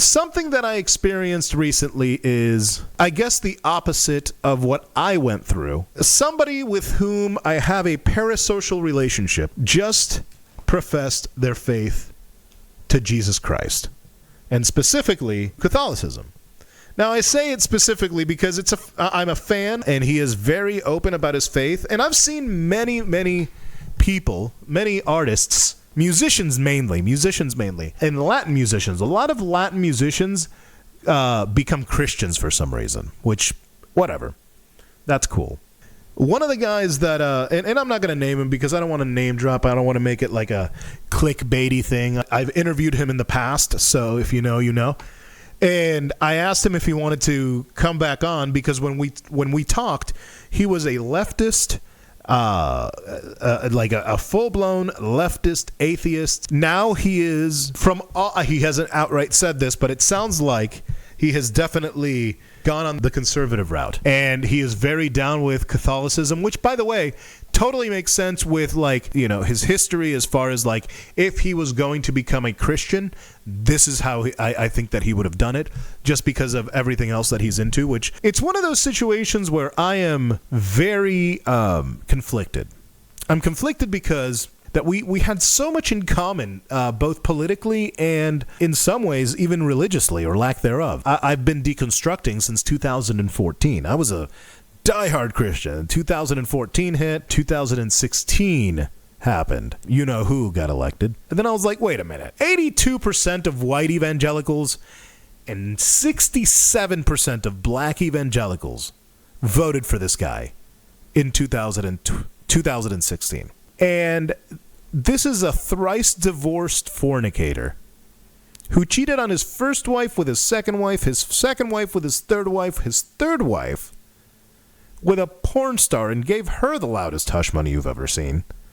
Something that I experienced recently is, I guess, the opposite of what I went through. Somebody with whom I have a parasocial relationship just professed their faith to Jesus Christ, and specifically Catholicism. Now, I say it specifically because I'm a fan, and he is very open about his faith, and I've seen many people, many artists, musicians mainly, and Latin musicians. A lot of Latin musicians become Christians for some reason, which, whatever. That's cool. One of the guys that, and I'm not going to name him because I don't want to name drop. I don't want to make it like a clickbaity thing. I've interviewed him in the past, so if you know, you know. And I asked him if he wanted to come back on because when we talked, he was a leftist, like a full-blown leftist atheist. Now he is he hasn't outright said this, but it sounds like he has definitely gone on the conservative route. And he is very down with Catholicism, which, by the way, totally makes sense with, like, you know, his history as far as, like, if he was going to become a Christian, this is how I think that he would have done it, just because of everything else that he's into, which it's one of those situations where I am very conflicted. I'm conflicted because that we had so much in common, both politically and in some ways even religiously, or lack thereof. I've been deconstructing since 2014. I was a diehard Christian. 2014 hit, 2016 happened. You know who got elected. And then I was like, wait a minute. 82% of white evangelicals and 67% of black evangelicals voted for this guy in 2016. And this is a thrice divorced fornicator who cheated on his first wife with his second wife with his third wife with a porn star, and gave her the loudest hush money you've ever seen.